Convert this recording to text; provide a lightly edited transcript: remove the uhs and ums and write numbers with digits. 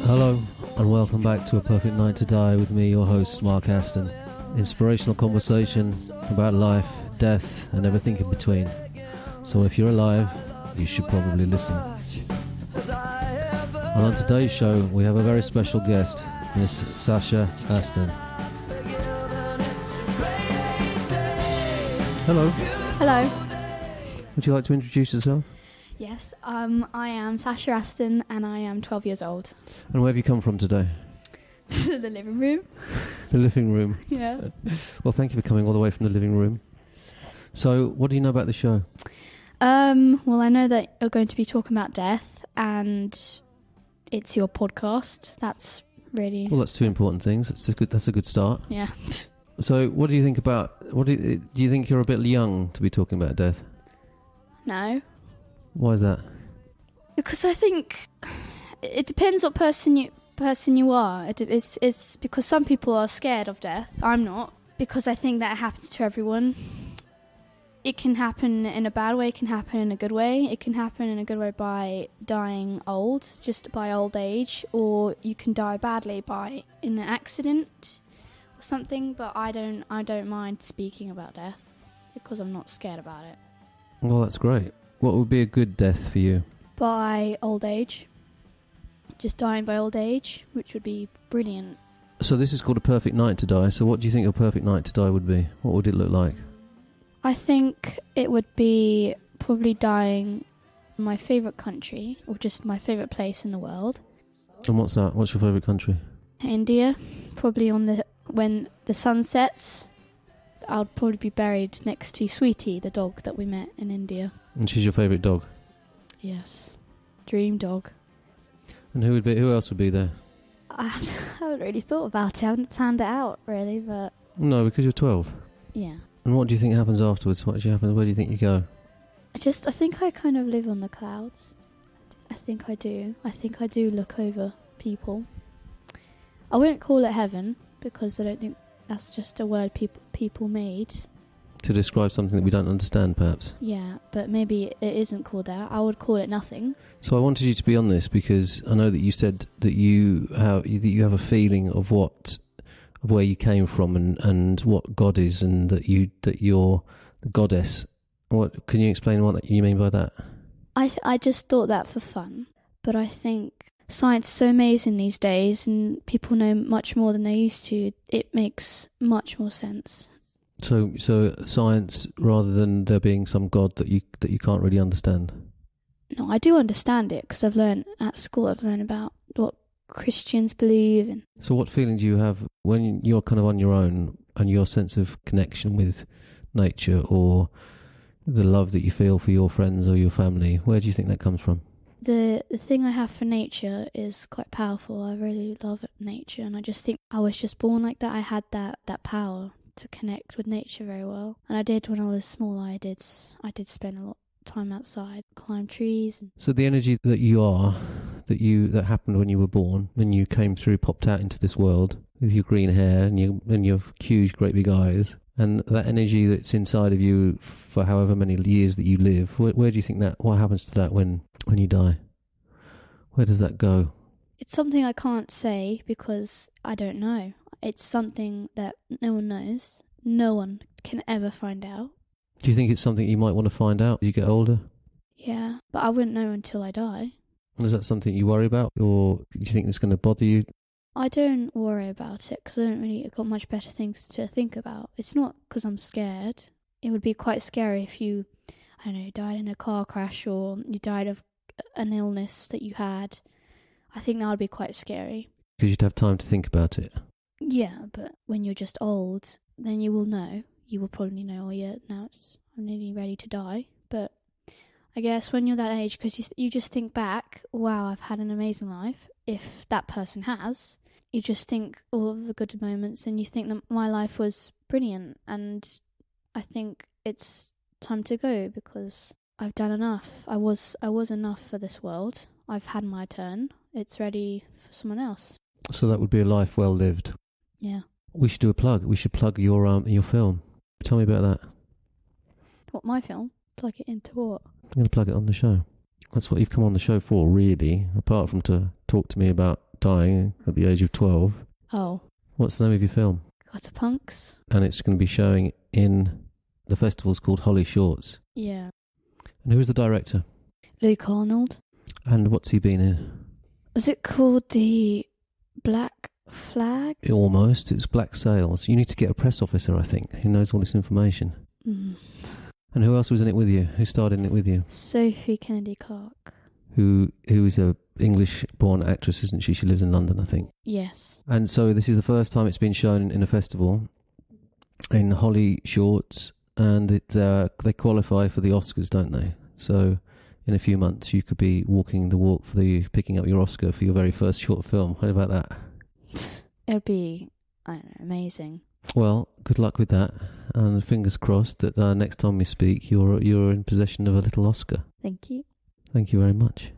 Hello and welcome back to A Perfect Night to Die with me, your host, Sasha Aston. Inspirational conversation about life, death and everything in between. So if you're alive, you should probably listen. And on today's show, we have a very special guest, Miss Sasha Aston. Hello. Hello. Would you like to introduce yourself? Yes, I am Sasha Aston and I am 12 years old. And where have you come from today? The living room. The living room. Yeah. Well, thank you for coming all the way from the living room. So, what do you know about the show? Well, I know that you're going to be talking about death and it's your podcast. That's really... Well, that's two important things. That's a good start. Yeah. So, what do you think about... do you think you're a bit young to be talking about death? No. Why is that? Because I think it depends what person you are. It's because some people are scared of death. I'm not, because I think that happens to everyone. It can happen in a bad way. It can happen in a good way. It can happen in a good way by dying old, just by old age, or you can die badly in an accident or something. But I don't mind speaking about death because I'm not scared about it. Well, that's great. What would be a good death for you? By old age. Just dying by old age, which would be brilliant. So this is called A Perfect Night to Die. So what do you think your perfect night to die would be? What would it look like? I think it would be probably dying in my favourite country, or just my favourite place in the world. And what's that? What's your favourite country? India. Probably when the sun sets, I'll probably be buried next to Sweetie, the dog that we met in India. And she's your favourite dog? Yes. Dream dog. And who else would be there? I haven't really thought about it. I haven't planned it out, really, but... No, because you're 12. Yeah. And what do you think happens afterwards? What actually happens? Where do you think you go? I think I kind of live on the clouds. I think I do. I think I do look over people. I wouldn't call it heaven, because I don't think that's just a word people made. To describe something that we don't understand, perhaps. Yeah, but maybe it isn't called that. I would call it nothing. So I wanted you to be on this because I know that you said that you have a feeling of where you came from and what God is, and that you're the goddess. What can you explain what you mean by that? I just thought that for fun, but I think science is so amazing these days, and people know much more than they used to. It makes much more sense. So science, rather than there being some God that you can't really understand. No, I do understand it because I've learned at school. I've learned about what Christians believe. And so, what feeling do you have when you're kind of on your own, and your sense of connection with nature, or the love that you feel for your friends or your family? Where do you think that comes from? The thing I have for nature is quite powerful. I really love nature, and I just think I was just born like that. I had that power to connect with nature very well, and I did when I was small. I did spend a lot of time outside, climb trees. So the energy that happened when you were born, when you came through, popped out into this world with your green hair and your huge, great big eyes, and that energy that's inside of you for however many years that you live, where do you think what happens to that when you die? Where does that go? It's something I can't say because I don't know. It's something that no one knows. No one can ever find out. Do you think it's something you might want to find out as you get older? Yeah, but I wouldn't know until I die. Is that something you worry about, or do you think it's going to bother you? I don't worry about it because I've got much better things to think about. It's not because I'm scared. It would be quite scary if you, died in a car crash or you died of an illness that you had. I think that would be quite scary. Because you'd have time to think about it. Yeah, but when you're just old, then you will know. You will probably know, oh yeah, I'm nearly ready to die. But I guess when you're that age, because you just think back, wow, I've had an amazing life. If that person has, you just think all of the good moments, and you think that my life was brilliant. And I think it's time to go because I've done enough. I was enough for this world. I've had my turn. It's ready for someone else. So that would be a life well lived. Yeah. We should do a plug. We should plug your film. Tell me about that. What, my film? Plug it into what? I'm going to plug it on the show. That's what you've come on the show for, really. Apart from to talk to me about dying at the age of 12. Oh, What's the name of your film? Gutterpunks? And it's going to be showing in the festival's called Holly Shorts. Yeah. And who is the director? Luke Arnold. And what's he been in? Was it called The Black Flag? Almost. It was Black Sails. You need to get a press officer, I think, who knows all this information. Mm. And who else was in it with you? Who starred in it with you? Sophie Kennedy Clark. Who is a English-born actress, isn't she? She lives in London, I think. Yes. And so this is the first time it's been shown in a festival in Holly Shorts, and they qualify for the Oscars, don't they? So in a few months you could be walking the walk for picking up your Oscar for your very first short film. How about that? It'll be, I don't know, amazing. Well, good luck with that, and fingers crossed that next time we speak you're in possession of a little Oscar. Thank you. Thank you very much.